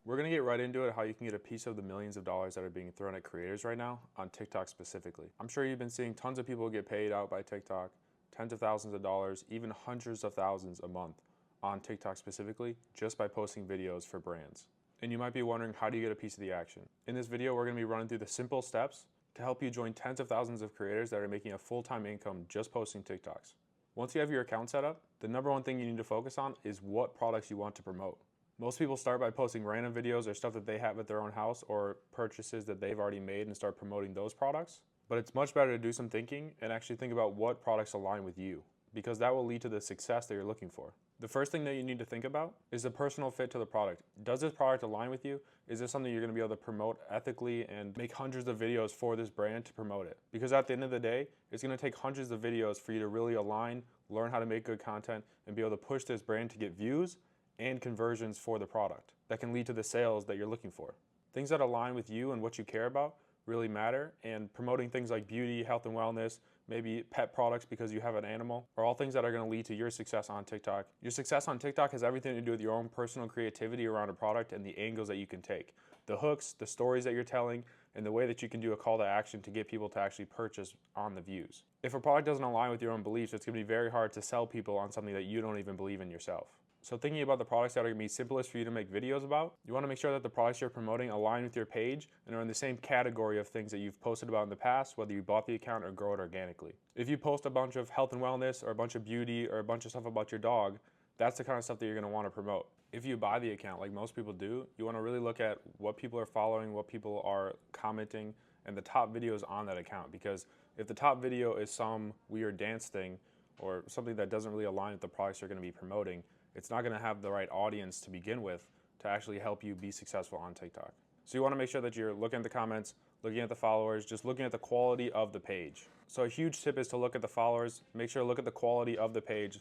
We're going to get right into it, how you can get a piece of the millions of dollars that are being thrown at creators right now on TikTok specifically. I'm sure you've been seeing tons of people get paid out by TikTok, tens of thousands of dollars, even hundreds of thousands a month on TikTok specifically, just by posting videos for brands. And you might be wondering, how do you get a piece of the action? In this video, we're going to be running through the simple steps to help you join tens of thousands of creators that are making a full-time income just posting TikToks. Once you have your account set up, the number one thing you need to focus on is what products you want to promote. Most people start by posting random videos or stuff that they have at their own house or purchases that they've already made and start promoting those products. But it's much better to do some thinking and actually think about what products align with you, because that will lead to the success that you're looking for. The first thing that you need to think about is the personal fit to the product. Does this product align with you? Is this something you're going to be able to promote ethically and make hundreds of videos for this brand to promote it? Because at the end of the day, it's going to take hundreds of videos for you to really align, learn how to make good content, and be able to push this brand to get views and conversions for the product that can lead to the sales that you're looking for. Things that align with you and what you care about really matter, and promoting things like beauty, health and wellness, maybe pet products because you have an animal, are all things that are going to lead to your success on TikTok. Your success on TikTok has everything to do with your own personal creativity around a product and the angles that you can take, the hooks, the stories that you're telling, and the way that you can do a call to action to get people to actually purchase on the views. If a product doesn't align with your own beliefs, it's going to be very hard to sell people on something that you don't even believe in yourself. So thinking about the products that are going to be simplest for you to make videos about, you want to make sure that the products you're promoting align with your page and are in the same category of things that you've posted about in the past, whether you bought the account or grow it organically. If you post a bunch of health and wellness or a bunch of beauty or a bunch of stuff about your dog, that's the kind of stuff that you're going to want to promote. If you buy the account, like most people do, you want to really look at what people are following, what people are commenting, and the top videos on that account. Because if the top video is some weird dance thing or something that doesn't really align with the products you're going to be promoting, it's not going to have the right audience to begin with to actually help you be successful on TikTok. So you want to make sure that you're looking at the comments, looking at the followers, just looking at the quality of the page. So a huge tip is to look at the followers, make sure to look at the quality of the page,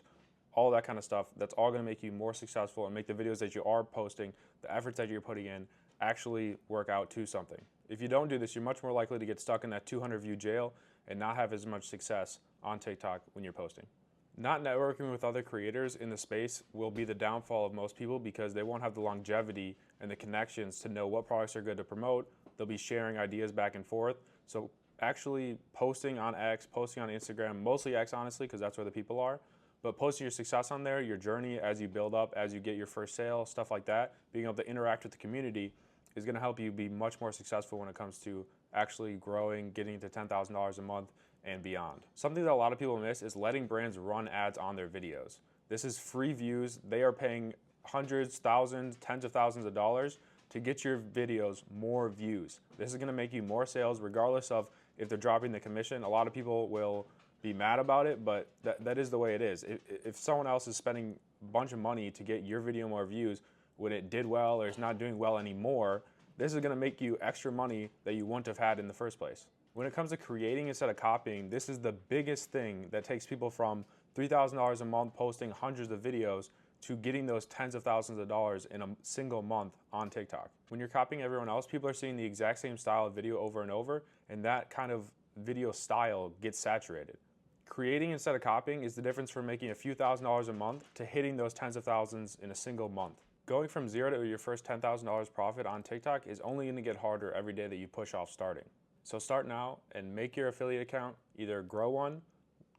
all that kind of stuff. That's all going to make you more successful and make the videos that you are posting, the efforts that you're putting in, actually work out to something. If you don't do this, you're much more likely to get stuck in that 200 view jail and not have as much success on TikTok when you're posting. Not networking with other creators in the space will be the downfall of most people, because they won't have the longevity and the connections to know what products are good to promote. They'll be sharing ideas back and forth. So actually posting on X, posting on Instagram, mostly X honestly, because that's where the people are, but posting your success on there, your journey as you build up, as you get your first sale, stuff like that, being able to interact with the community is going to help you be much more successful when it comes to actually growing, getting to $10,000 a month and beyond. Something that a lot of people miss is letting brands run ads on their videos. This is free views. They are paying hundreds, thousands, tens of thousands of dollars to get your videos more views. This is going to make you more sales regardless of if they're dropping the commission. A lot of people will be mad about it, but that is the way it is. If someone else is spending a bunch of money to get your video more views when it did well or is not doing well anymore, this is going to make you extra money that you wouldn't have had in the first place. When it comes to creating instead of copying, this is the biggest thing that takes people from $3,000 a month posting hundreds of videos to getting those tens of thousands of dollars in a single month on TikTok. When you're copying everyone else, people are seeing the exact same style of video over and over, and that kind of video style gets saturated. Creating instead of copying is the difference from making a few $1,000s a month to hitting those tens of thousands in a single month. Going from zero to your first $10,000 profit on TikTok is only going to get harder every day that you push off starting. So start now and make your affiliate account, either grow one,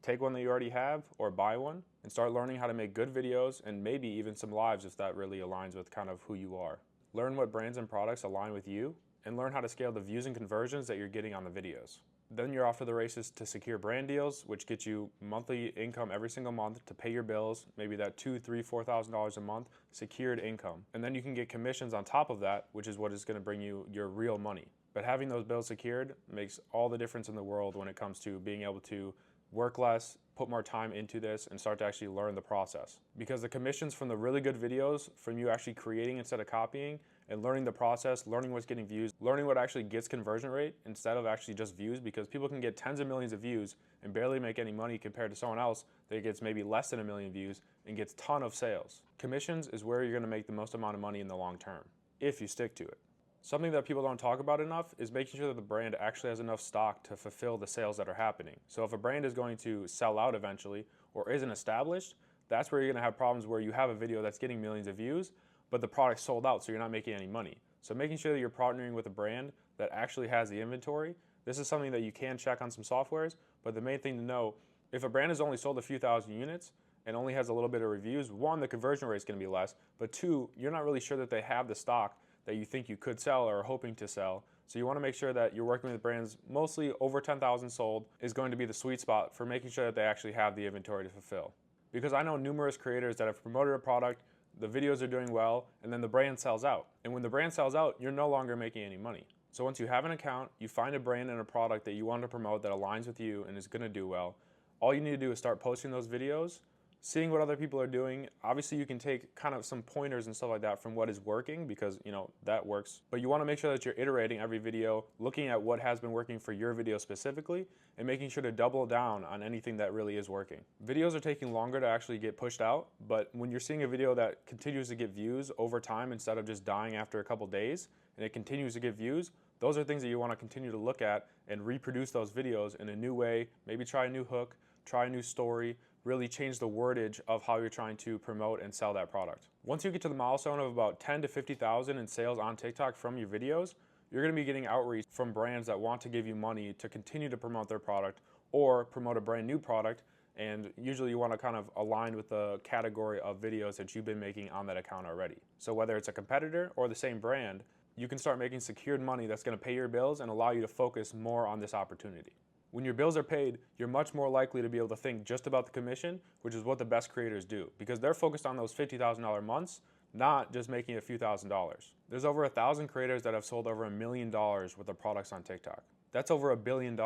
take one that you already have, or buy one, and start learning how to make good videos and maybe even some lives if that really aligns with kind of who you are. Learn what brands and products align with you, and learn how to scale the views and conversions that you're getting on the videos. Then you're off to the races to secure brand deals, which get you monthly income every single month to pay your bills, maybe that $2,000, $3,000, $4,000 a month, secured income. And then you can get commissions on top of that, which is what is going to bring you your real money. But having those bills secured makes all the difference in the world when it comes to being able to work less, put more time into this, and start to actually learn the process. Because the commissions from the really good videos, from you actually creating instead of copying, and learning the process, learning what's getting views, learning what actually gets conversion rate instead of actually just views, because people can get tens of millions of views and barely make any money compared to someone else that gets maybe less than 1 million views and gets a ton of sales. Commissions is where you're going to make the most amount of money in the long term, if you stick to it. Something that people don't talk about enough is making sure that the brand actually has enough stock to fulfill the sales that are happening. So if a brand is going to sell out eventually or isn't established, that's where you're going to have problems where you have a video that's getting millions of views, but the product sold out, so you're not making any money. So making sure that you're partnering with a brand that actually has the inventory, this is something that you can check on some softwares, but the main thing to know, if a brand has only sold a few thousand units and only has a little bit of reviews, one, the conversion rate is going to be less, but two, you're not really sure that they have the stock that you think you could sell or are hoping to sell. So you want to make sure that you're working with brands mostly over 10,000 sold is going to be the sweet spot for making sure that they actually have the inventory to fulfill. Because I know numerous creators that have promoted a product, the videos are doing well, and then the brand sells out. And when the brand sells out, you're no longer making any money. So once you have an account, you find a brand and a product that you want to promote that aligns with you and is going to do well, all you need to do is start posting those videos, seeing what other people are doing. Obviously you can take kind of some pointers and stuff like that from what is working, because that works, but you want to make sure that you're iterating every video, looking at what has been working for your video specifically, and making sure to double down on anything that really is working. Videos are taking longer to actually get pushed out, but when you're seeing a video that continues to get views over time instead of just dying after a couple days, and it continues to get views, those are things that you want to continue to look at and reproduce those videos in a new way. Maybe try a new hook, try a new story, really change the wordage of how you're trying to promote and sell that product. Once you get to the milestone of about 10 to 50,000 in sales on TikTok from your videos, you're going to be getting outreach from brands that want to give you money to continue to promote their product or promote a brand new product, and usually you want to kind of align with the category of videos that you've been making on that account already. So whether it's a competitor or the same brand, you can start making secured money that's going to pay your bills and allow you to focus more on this opportunity. When your bills are paid, you're much more likely to be able to think just about the commission, which is what the best creators do, because they're focused on those $50,000 months, not just making a few $1,000s. There's over 1,000 creators that have sold over $1 million worth of products on TikTok. That's over $1 billion,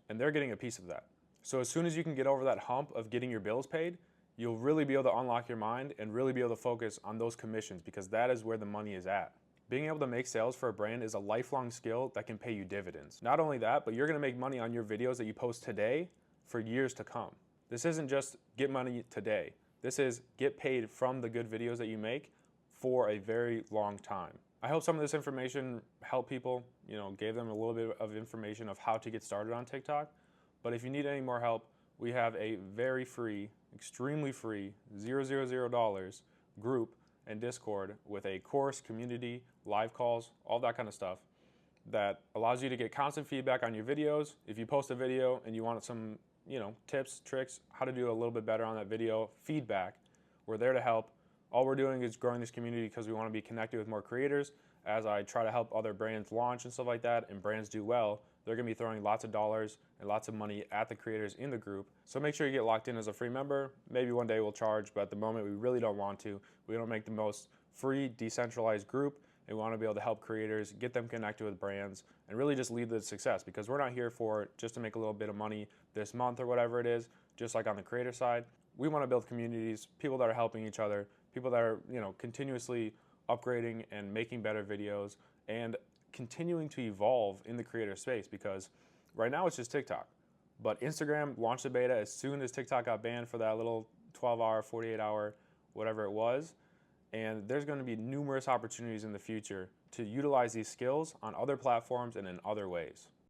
and they're getting a piece of that. So as soon as you can get over that hump of getting your bills paid, you'll really be able to unlock your mind and really be able to focus on those commissions, because that is where the money is at. Being able to make sales for a brand is a lifelong skill that can pay you dividends. Not only that, but you're going to make money on your videos that you post today for years to come. This isn't just get money today. This is get paid from the good videos that you make for a very long time. I hope some of this information helped people, gave them a little bit of information of how to get started on TikTok. But if you need any more help, we have a very free, extremely free, $0 group and Discord with a course, community, live calls, all that kind of stuff that allows you to get constant feedback on your videos. If you post a video and you want some, tips, tricks, how to do a little bit better on that video, feedback, we're there to help. All we're doing is growing this community because we want to be connected with more creators. As I try to help other brands launch and stuff like that, and brands do well, they're going to be throwing lots of dollars and lots of money at the creators in the group. So make sure you get locked in as a free member. Maybe one day we'll charge, but at the moment we really don't want to. We don't make the most free, decentralized group, and we want to be able to help creators, get them connected with brands, and really just lead to success, because we're not here for just to make a little bit of money this month or whatever it is, just like on the creator side. We want to build communities, people that are helping each other, people that are, continuously upgrading and making better videos and continuing to evolve in the creator space, because right now it's just TikTok. But Instagram launched the beta as soon as TikTok got banned for that little 12-hour, 48-hour, whatever it was. And there's going to be numerous opportunities in the future to utilize these skills on other platforms and in other ways.